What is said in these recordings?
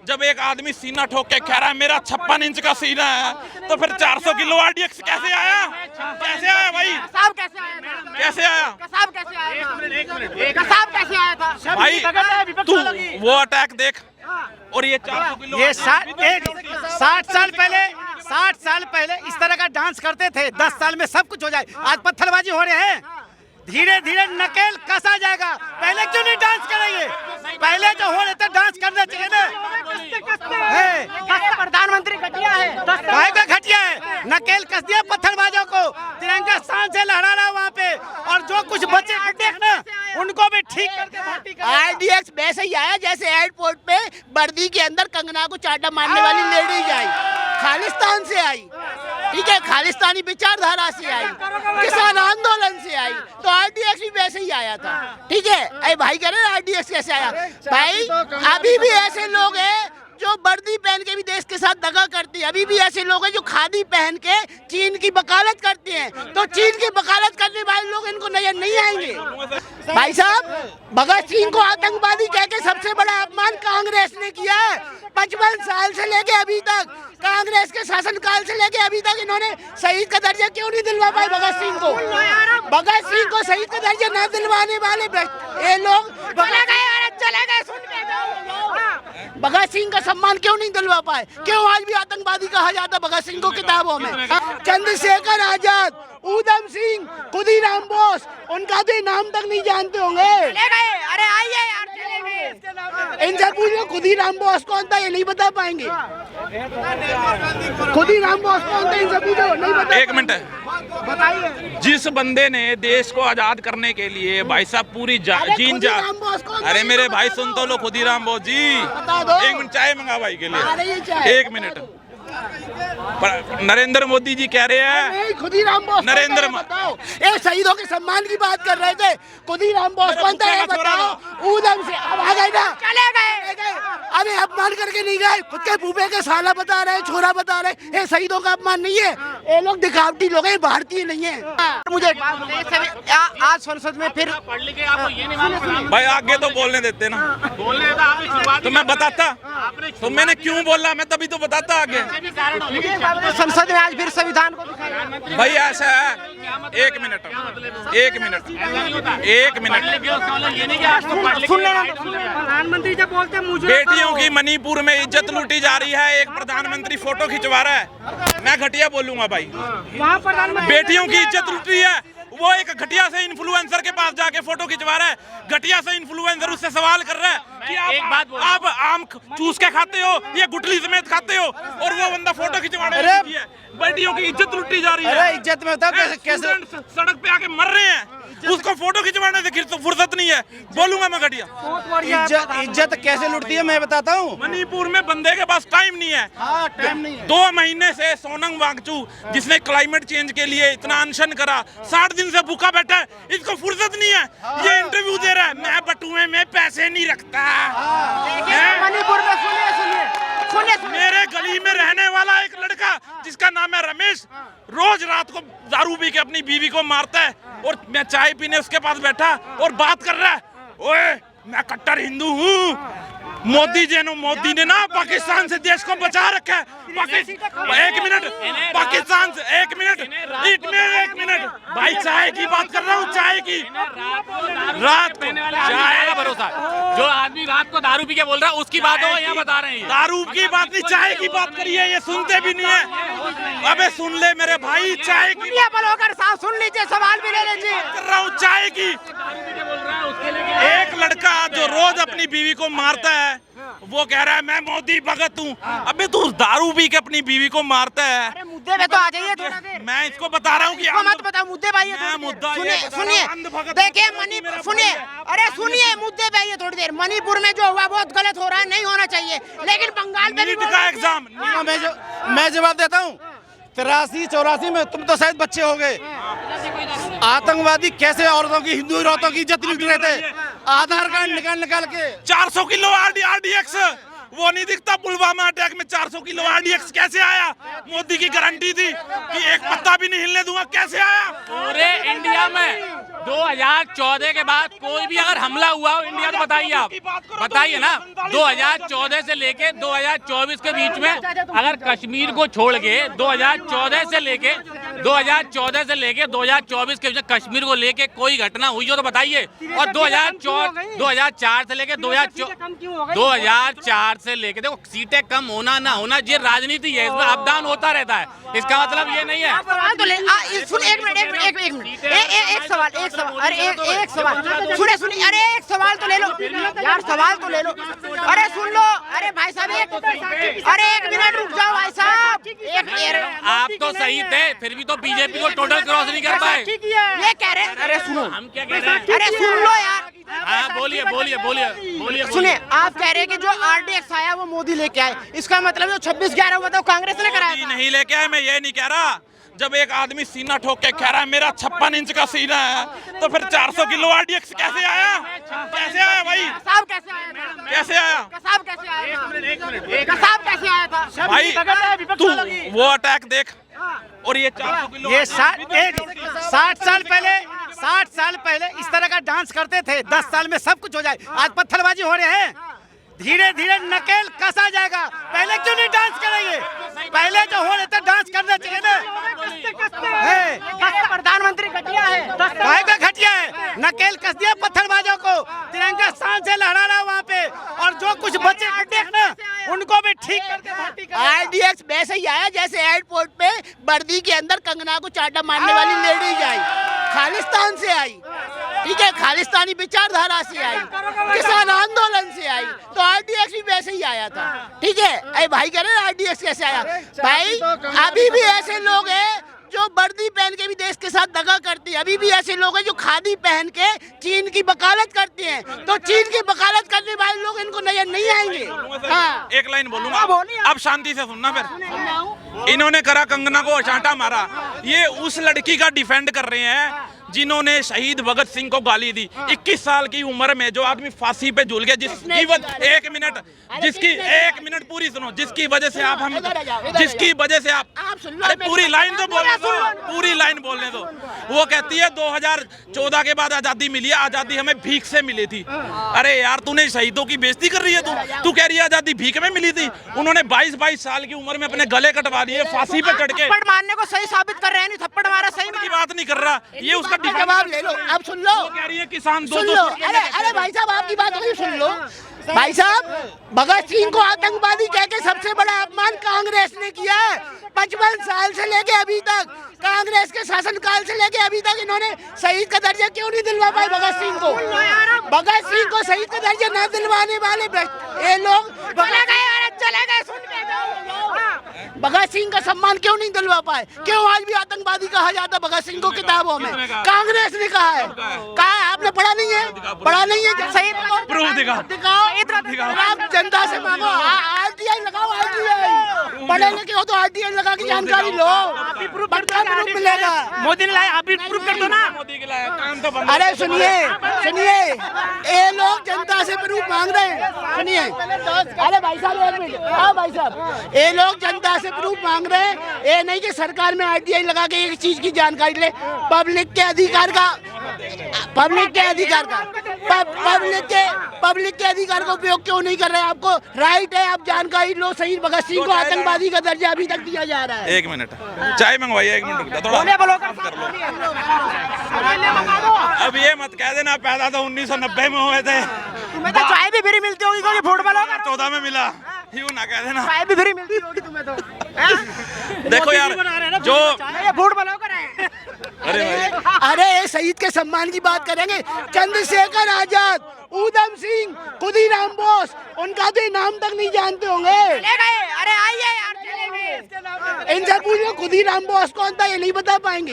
जब एक आदमी सीना ठोक के कह रहा है मेरा 56 इंच का सीना है, तो फिर 400 किलो RDX कैसे आया? कैसे आया भाई? कसाब कैसे आया था? कैसे आया? कसाब कैसे आया था? कसाब कैसे आया था? भाई तू वो अटैक देख, और ये 400 किलो ये 60 साल पहले इस तरह का डांस करते थे। 10 साल में सब कुछ हो जाए। आज पत्थरबाजी हो रहे हैं, धीरे धीरे नकेल कसा जाएगा। पहले क्यों नहीं डांस करेंगे? पहले जो हो रहे थे डांस करना चाहिए ना। प्रधानमंत्री घटिया है, काहे का घटिया है? नकेल कस दिया पत्थरबाजों को, तिरंगा शान से लहरा रहा वहाँ पे, और जो कुछ बचे देखना उनको भी ठीक करके RDX वैसे ही आया जैसे एयरपोर्ट पे वर्दी के अंदर कंगना को चाटा मारने वाली लेडीज आई, खालिस्तान से आई, ठीक है, खालिस्तानी विचारधारा से आई, किसान आंदोलन से आई, तो RDX भी वैसे ही आया था, ठीक है। अरे भाई कह रहे RDX कैसे आया? भाई अभी भी ऐसे लोग हैं जो वर्दी पहन के भी देश के साथ दगा करते हैं। अभी भी ऐसे लोग हैं जो खादी पहन के चीन की वकालत करते हैं, तो चीन की वकालत करने वाले लोग इनको नजर नहीं आएंगे। भाई साहब, भगत सिंह को आतंकवादी कह के सबसे बड़ा अपमान कांग्रेस ने किया है। 55 साल से लेके अभी तक, कांग्रेस के शासनकाल से लेके अभी तक इन्होंने शहीद का दर्जा क्यों नहीं दिलवा पाए भगत सिंह को? भगत सिंह को शहीद का दर्जा न दिलवाने वाले ये लोग चले गए सुन के भगत सिंह का सम्मान क्यों नहीं दिलवा पाए? क्यों आज भी आतंकवादी कहा जाता भगत सिंह को किताबों में? चंद्रशेखर आजाद, उधम सिंह, खुदीराम बोस, उनका भी नाम तक नहीं जानते होंगे। अरे आइए यार, इनसे पूछो खुदीराम बोस कौन था, ये नहीं बता पाएंगे। खुदीराम बोस कौन था, इनसे पूछो, नहीं बता। एक मिनट, बताइए। जिस बंदे ने देश को आजाद करने के लिए भाई साहब पूरी जीन जा, अरे मेरे भाई सुन तो लो, खुदीराम बोस जी, एक मिनट चाय मंगा भाई के लिए, 1 मिनट। नरेंद्र मोदी जी कह रहे हैं, खुदीराम बोस नरेंद्र बताओ, ये शहीदों के सम्मान की बात कर रहे थे। खुदीराम बोस कौन था ये बताओ। उधम से अब आ गए ना, चले गए, अभी अपमान करके नहीं गए, खुद के फूफे के साला बता रहे, छोरा बता रहे, ये शहीदों का अपमान नहीं है। ये लोग दिखावटी लोग हैं, भारतीय नहीं है। मुझे आज संसद में फिर भाई आगे तो बोलने देते ना, तो मैं बताता, तो मैंने क्यों बोला, मैं तभी तो बताता आगे। संसद में आज फिर संविधान को दिखाया। भाई ऐसा है, 1 मिनट, 1 मिनट, 1 मिनट, सुन लेना। प्रधानमंत्री जब बोलते हैं मुझे बेटियों की मणिपुर में इज्जत लूटी जा रही है, एक प्रधानमंत्री फोटो खिंचवा रहा है, मैं घटिया बोलूंगा भाई। वहाँ प्रधानमंत्री बेटियों की इज्जत लूट रही है, वो एक घटिया से इन्फ्लुएंसर के पास जाके फोटो खिंचवा रहा है, घटिया से इन्फ्लुएंसर उससे सवाल कर रहा है कि आप आम चूस के खाते हो, ये गुठली समेत खाते हो, और वो बंदा फोटो खिंचवाने है। बेटियों की इज्जत लूटी जा रही है। अरे इज्जत में होता है कैसे? सड़क पे आके मर रहे हैं, उसको फोटो खिंचवाने से तो फुर्सत नहीं है, बोलूंगा मैं घटिया। इज्जत कैसे लुटती है मैं बताता हूँ। मणिपुर में बंदे के पास टाइम नहीं है, टाइम नहीं है। 2 महीने से सोनम वांगचू जिसने क्लाइमेट चेंज के लिए इतना अनशन करा, 60 दिन से भूखा बैठा है, इसको फुर्सत नहीं है, ये इंटरव्यू दे रहा है, मैं बटुए में पैसे नहीं रखता। मणिपुर में सुनिए, मेरे गली में रहने वाला एक लड़का जिसका नाम है रमेश, रोज रात को दारू पी के अपनी बीवी को मारता है, और मैं चाय पीने उसके पास बैठा और बात कर रहा है, ओए मैं कट्टर हिंदू हूँ, मोदी ने ना पाकिस्तान से देश को बचा रखा है। 1 मिनट, पाकिस्तान से 1 मिनट भाई, चाय की बात कर रहा हूँ, चाय की। रात को चाय का भरोसा, जो आदमी रात को दारू पी के बोल रहा है उसकी बात हो, यहाँ बता रहे हैं। दारू की बात नहीं, चाय की बात करिए, ये सुनते भी नहीं है। अबे सुन ले मेरे भाई, चाय की साहब सुन लीजिए, सवाल भी ले लीजिए। कर रहा हूँ चाय की। एक लड़का जो रोज अपनी बीवी को मारता है, वो कह रहा है मैं मोदी भगत हूँ। अबे तू दारू पी के अपनी बीवी को मारता है। अरे मुद्दे पे तो आ जाइए थोड़ा देर। मैं इसको बता रहा हूँ कि मत बताओ, मुद्दे पे आइए। सुनिए, देखिए मणिपुर, सुनिए, अरे सुनिए, मुद्दे पे आइए थोड़ी देर। मणिपुर में जो हुआ बहुत गलत हो रहा है, नहीं होना चाहिए, लेकिन बंगाल में नीट का एग्जाम, मैं जवाब देता हूँ। 83-84 में तुम तो शायद बच्चे हो गए। आतंकवादी कैसे औरतों की, हिंदू औरतों की इज्जत लूट रहे थे, आधार कार्ड निकाल के। 400 किलो RDX, वो नहीं दिखता पुलवामा अटैक में 400 किलो RDX कैसे आया? मोदी की गारंटी थी कि एक पत्ता भी नहीं हिलने दूंगा, कैसे आया? पूरे इंडिया में 2014 के बाद कोई भी अगर हमला हुआ हो इंडिया तो बताइए आप, बताइए ना। 2014 से लेके 2024 के बीच में अगर कश्मीर को छोड़ के 2014 से लेके 2024 के बीच में कश्मीर को लेके कोई घटना हुई हो तो बताइए। और 2004 से लेके 2004 से लेके देखो, सीटें कम होना ना होना ये राजनीति है, इसमें अप डाउन होता रहता है, इसका मतलब ये नहीं है। एक सवाल सुनिए, अरे एक सवाल तो ले लो यार, सवाल तो ले लो। अरे सुन लो, अरे भाई साहब अरे 1 मिनट रुक जाओ भाई साहब। आप तो सही थे, फिर भी तो बीजेपी को टोटल क्रॉस नहीं कर पाए। ये कह रहे, अरे सुनो, हम क्या कह रहे हैं? अरे सुन लो यार। हाँ बोलिए। सुनिए, आप कह रहे हैं कि जो RDX आया वो मोदी लेके आए, इसका मतलब जो 26/11 हुआ था वो कांग्रेस ने कराया था। नहीं लेके आए, मैं ये नहीं कह रहा। जब एक आदमी सीना ठोक के कह रहा है मेरा 56 इंच का सीना है, तो फिर 400 किलो RDX कैसे आया? कैसे आया भाई? कसाब कैसे आया था? कैसे आया? कसाब कैसे आया था? कसाब कैसे आया था? भाई तू वो अटैक देख, और ये 400 किलो ये 60 साल पहले इस तरह का डांस करते थे, 10 साल में सब कुछ हो जाए। आज पत्थरबाजी हो रहे हैं, धीरे धीरे नकेल कसा जाएगा। पहले क्यों नहीं डांस करेंगे? पहले जो हो रहे थे डांस करना चाहिए ना। प्रधानमंत्री घटिया है, काहे का घटिया है? नकेल कस दिया पत्थरबाजों को, तिरंगा शान से लहरा रहा वहाँ पे, और जो कुछ बचे हैं ना उनको भी ठीक करके RDX वैसे ही आया जैसे एयरपोर्ट पे वर्दी के अंदर कंगना को चाटा मारने वाली लेडीज आई, खालिस्तान से आई, ठीक है, खालिस्तानी विचारधारा से आई, किसान आंदोलन से आई, तो RDX भी वैसे ही आया था, ठीक है। अरे भाई कह रहे RDX कैसे आया? भाई अभी भी ऐसे लोग हैं जो वर्दी पहन के भी देश के साथ दगा करते हैं, अभी भी ऐसे लोग हैं जो खादी पहन के चीन की वकालत करते हैं, तो चीन की वकालत करने वाले लोग इनको नजर नहीं आएंगे। हाँ, एक लाइन बोलूंगा, अब शांति से सुनना। फिर इन्होंने करा कंगना को चांटा मारा, ये उस लड़की का डिफेंड कर रहे हैं जिन्होंने शहीद भगत सिंह को गाली दी। 21 साल की उम्र में जो आदमी फांसी पे झूल गया, जिसकी एक मिनट पूरी सुनो, जिसकी वजह से आप हम जिसकी वजह से आप अरे पूरी लाइन तो बोलने दो, पूरी लाइन बोलने दो। वो कहती है 2014 के बाद आजादी मिली है, आजादी हमें भीख से मिली थी। अरे यार तूने शहीदों की बेइज्जती कर रही है, तू कह रही है आजादी भीख में मिली थी। उन्होंने 22 साल की उम्र में अपने गले कटवा दिए फांसी पे चढ़ के। थप्पड़ मारने को सही साबित कर रहे हैं, नहीं थप्पड़ मारा सही की बात नहीं कर रहा, ये उसका जवाब ले लो। अब सुन लो, कह रही है किसान सुन लो। अरे भाई साहब आपकी बात होगी, सुन लो। भाई साहब भगत सिंह को आतंकवादी कह के सबसे बड़ा अपमान कांग्रेस ने किया है। 55 साल से लेके अभी तक, कांग्रेस के शासनकाल से लेके अभी तक इन्होंने शहीद का दर्जा क्यों नहीं दिलवा पाए भगत सिंह को? भगत सिंह को शहीद का दर्जा न दिलवाने वाले ये लोग चले गए, सुन के भगत सिंह का सम्मान क्यों नहीं दिलवा पाए? क्यों आज भी आतंकवादी कहा जाता भगत सिंह को किताबों में? कांग्रेस ने कहा है, आपने पढ़ा नहीं है? पढ़ा नहीं है? शहीद को प्रूफ दिखाओ। आप जनता से मांगो, RTI लगाओ, RTI। पढ़े लिखे हो तो RTI लगा के जानकारी लो, पक्का प्रूफ मिलेगा। मोदी ने लाया, आप भी प्रूफ कर दो ना। मोदी के लाया काम तो बंद। अरे सुनिए, ये लोग जनता से प्रूफ मांग रहे हैं, सुनिए। अरे भाई साहब एक मिनट, हाँ भाई साहब, ये लोग जनता से प्रूफ मांग रहे हैं, ये नहीं कि सरकार में RTI लगा के एक चीज की जानकारी ले। पब्लिक के अधिकार का उपयोग क्यों नहीं कर रहे हैं? आपको राइट है, आप जानकारी लो। शहीद भगत सिंह को आतंकवादी का दर्जा अभी तक दिया जा रहा है। एक मिनट चाय मंगवाइए, 1 मिनट थोड़ा। अब ये मत कह देना पैदा तो 1990 में हुए थे, तुम्हें तो चाय भी फ्री मिलती होगी क्योंकि फुटबॉल होगा। 14 में मिला, यूं ना कह देना। चाय भी फ्री मिलती होगी तुम्हें तो। देखो यार जो फुटबॉल होगा। अरे शहीद के सम्मान की बात करेंगे, चंद्रशेखर आजाद, उधम सिंह, खुदीराम बोस, उनका भी नाम तक नहीं जानते होंगे। अरे आइए यार, इनसे पूछो खुदीराम बोस कौन था, ये नहीं बता पाएंगे।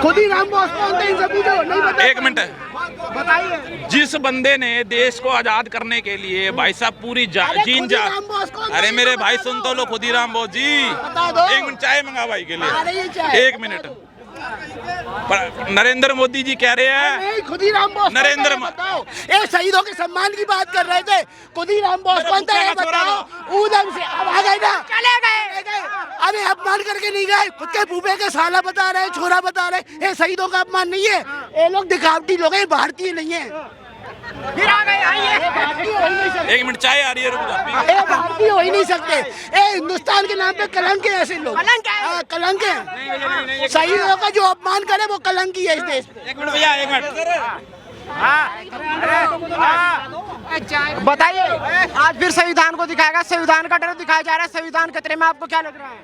खुदीराम बोस कौन था, इनसे पूछो, नहीं बता। 1 मिनट बताइए। जिस बंदे ने देश को आजाद करने के लिए भाई साहब पूरी अरे मेरे भाई सुन तो लो, खुदीराम बोस जी। 1 मिनट चाय मंगा भाई के लिए, 1 मिनट। पर नरेंद्र मोदी जी कह रहे हैं, नहीं, खुद ही राम बोस नरेंद्र बताओ, ये शहीदों के सम्मान की बात कर रहे थे, खुद ही राम बोस बनता है, बताओ ऊधम से अब आ गए ना, चले गए। अरे अपमान करके नहीं गए, खुद के भूपे के साला बता रहे, छोरा बता रहे, ये शहीदों का अपमान नहीं है, ये लोग दिखावटी लोग हैं, भारतीय नहीं है। फिर आ गए, आइए। भारतीय हो ही नहीं सकते, एक मिनट चाय आ रही है, रुक जाओ। ये भारतीय हो ही नहीं सकते, ये हिंदुस्तान के नाम पे कलंक है ऐसे लोग, कलंक है। हाँ, कलंक है, शहीदों का जो अपमान करे वो कलंक ही है इस देश पे। एक मिनट भैया, एक मिनट। बताइए, आज फिर संविधान को दिखाएगा, संविधान का डर दिखाया जा रहा है, संविधान खतरे में, आपको क्या लग रहा है?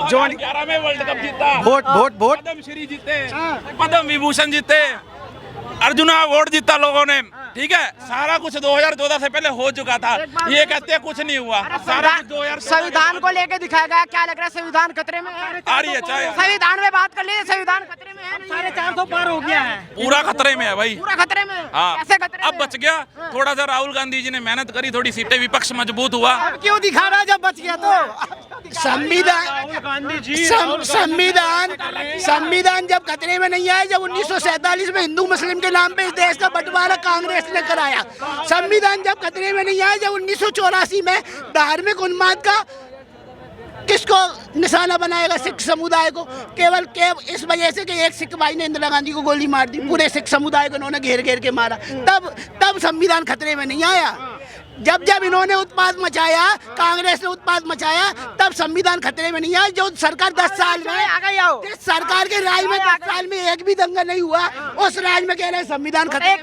2011 में वर्ल्ड कप जीता, वोट पद्म श्री जीते, पद्म विभूषण जीते, अर्जुन अवार्ड जीता लोगों ने, ठीक है, सारा कुछ 2014 से पहले हो चुका था, ये कहते हैं कुछ नहीं हुआ, सारा कुछ 2014 संविधान को लेके दिखाया गया, क्या लग रहा है संविधान खतरे में है? आ रही है चाय, संविधान में बात कर लीजिए, संविधान खतरे में है, 450 पार हो गया है। पूरा खतरे में है भाई, पूरा खतरे में है? हाँ, कैसे खतरे अब में? बच गया थोड़ा सा, राहुल गांधी जी ने मेहनत करी, थोड़ी सीटें, विपक्ष मजबूत हुआ। अब क्यों दिखा रहा है जब बच गया तो? संविधान जब खतरे में नहीं आया, जब 1947 में हिंदू मुस्लिम के नाम पे इस देश का बंटवारा कांग्रेस ने कराया। संविधान जब खतरे में नहीं आया, जब 1984 में धार्मिक उन्माद का किसको निशाना बनाएगा? सिख समुदाय को, केवल इस वजह से कि एक सिख भाई ने इंदिरा गांधी को गोली मार दी, पूरे सिख समुदाय को इन्होंने घेर घेर के मारा, तब संविधान खतरे में नहीं आया। जब इन्होंने उत्पाद मचाया, कांग्रेस ने उत्पाद मचाया, तब संविधान खतरे में नहीं आया। जो सरकार 10 साल में आ गई आओ। जिस सरकार के राज में 10 साल में एक भी दंगा नहीं हुआ, उस राज में कह रहे हैं संविधान खतरे